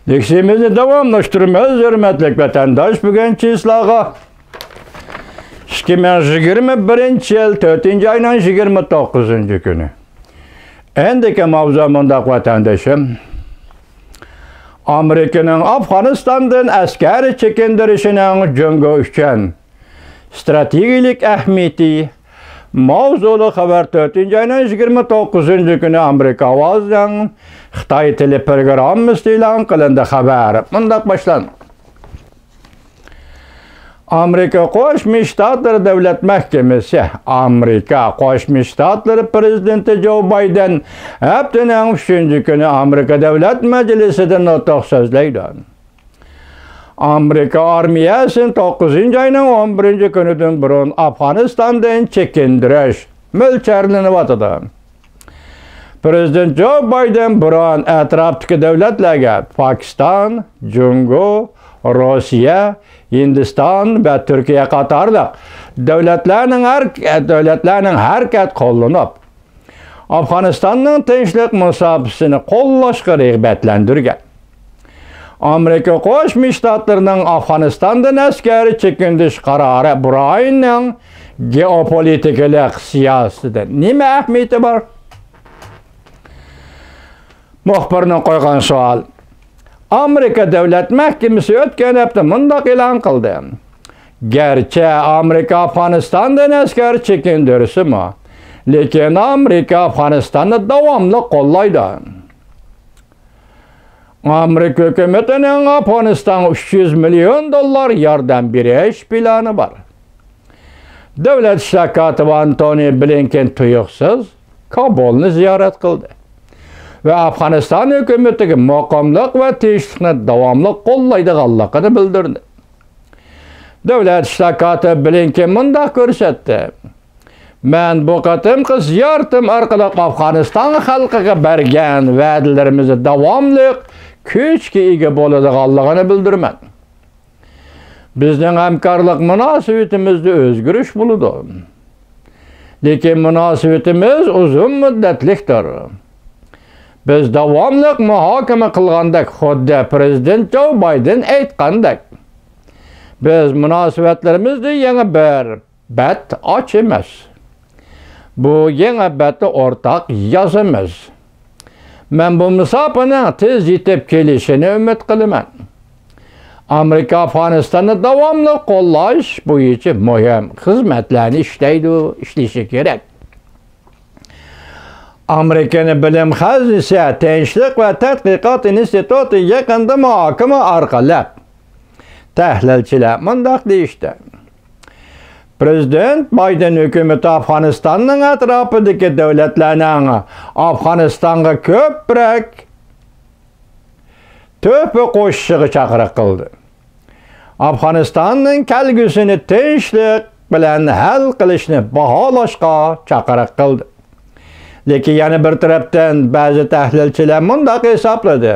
Leksimizni davamlaştırmaz, hürmetlik vatandaş. Bugünkü islaha 2021 yıl 4. ayının 29. günü. Endiki mavzu mundaq vatandaşım. Amerika'nın Afganistan'dan askeri çekindirişinin jöngo üçün stratejilik ahmiyeti mavzulu haber 4. ayının 29. günü Amerika avazdan Xitay tili programı ilan kılındı haber. Mundaq başlan. Amerika Qo'shma Shtatlar Davlat Mahkemasi, Amerika Qo'shma Shtatlar Prezidenti Joe Biden haftaning 3. kuni Amerika Davlat Majlisida nutq so'zlaydi. Amerika armiyasi 9. ayning 11. kunidan burun Afg'onistondan chekindirish mo'ljallanyapti. Prezident Joe Biden burun atrofdagi davlatlarga Pokiston, Jungo, Rossiya, Hindiston ve Türkiye qatorliq davlatlarning harakat qo'llanib Afg'onistonning tinchlik musobaqasini qo'llashga rag'batlantirgan. Amerika Qo'shma Shtatlarining Afg'onistondan askari chekindirish qarori Brayonning geopolitik siyosatida nima ahamiyati bor? Muxbirning qo'ygan savol. Amerika Davlat Mahkemasi o'tgan hafta mundaq e'lon qildi. Garchi Amerika Afg'onistondan askar chekindirishimi, lekin Amerika Afg'onistonni davomli qo'llaydi. Amerika hukumatining Afg'onistonga $300 million yordam berish plani bor. Davlat ishlar kotibi Antony Blinken tuyuqsiz Kabulni ziyorat qildi ve Afg'oniston hukumatiga muqimlik va tinchlikni davomli qo'llaydiganligini bildirdi. Davlat ishlar kotibi Blinken mundaq ko'rsatdi. Men bu qatimqi ziyoratim orqali Afg'oniston xalqiga bergan va'dalarimizni davomli kuchga ega bo'ladiganligini bildiraman. Bizning hamkorlik munosabatimizda o'zgarish bo'ladi. Lekin munosabatimiz uzun muddatlikdir. Biz davomli muhokama qilgandek, xuddi Prezident Joe Biden aytgandek, biz munosabatlarimizda yangi bir bat ochamiz. Bu yangi batni o'rtaq yozamiz. Men bu musobaning tez yetib kelishini umid qilaman. Amerika Afg'onistonni davomli qo'llash bo'yicha muhim xizmatlarni ishlashi kerak. Amerikaning bilim xazinasi Tinchlik va tadqiqot instituti yaqinda muhokama orqali tahlilchilar mundaq deyishdi. Prezident Biden hukumati Afg'onistonning atrofidagi davlatlarning Afg'onistonga ko'proq to'pi qo'shishiga chaqiriq qildi. Afg'onistonning kelgusini tinchlik bilan hal qilishni baholashga chaqiriq qildi. Lekin yana bir tarafdan ba'zi tahlilchilar mundaq hisobladi.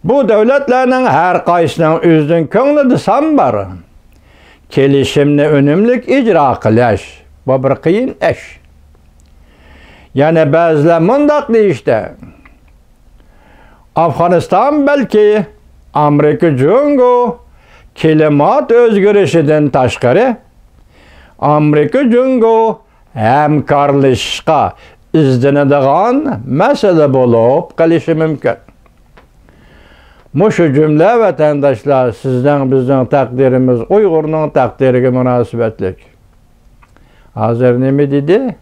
Bu davlatlarning har qaysining o'zining ko'nglida son bor. Kelishimni unumli ijro qilish bu bir qiyin ish. Yana ba'zilar mundaq deyishdi. Afg'oniston balki Amerika Jungo klimat o'zgarishidan tashqari Amerika Jungo hamkorlashishga izlanadigan masala bo'lib qolishi mumkin. Mushu jumla vatandoshlar, sizdan bizning taqdirimiz Uyg'urning taqdiriga munosabatlik. Hozir nima dedi?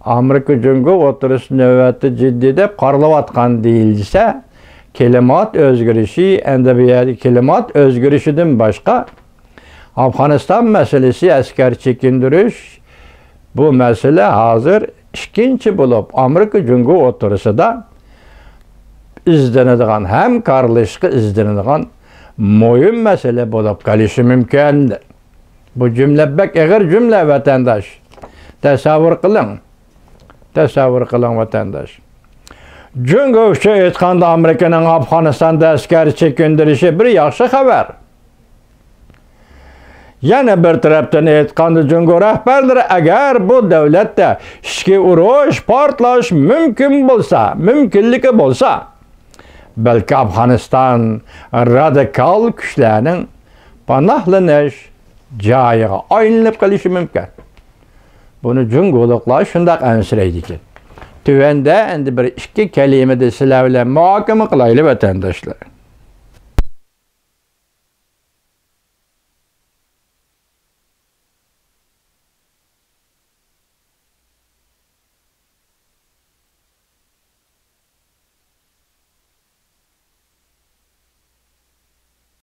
Amerika Jungo o'tirish navbati jiddiy deb qaralayotgan deyilsa, klimat o'zgarishi, endi bu yerda klimat o'zgarishidan boshqa Afg'oniston masalasi askar chekindirish bu mesele hazır ikinci bulup Amerika Jungo oturusida izlenadigan hem karlışkı izlenadigan muhim mesele bulup kalishi mümkün. Bu cümle bek eğer cümle vatandaş. Tasavvur kılın vatandaş. Jungo üçü aytganda Amerikanın Afg'onistonda askar chekindirişi bir yaxshi xabar. Yana bir tarafdan aytganda Jungo rahbarlari agar bu davlatda ichki urush, portlash mumkinligi bo'lsa, balki Afg'oniston radikal kuchlarning panohlanish joyiga aylanib qolishi mumkin. Buni jungoliklar shundoq ansiraydi ekan. Tuvanda endi bir ikki kalimada sizlar bilan muhokama qilaylik vatandoshlar.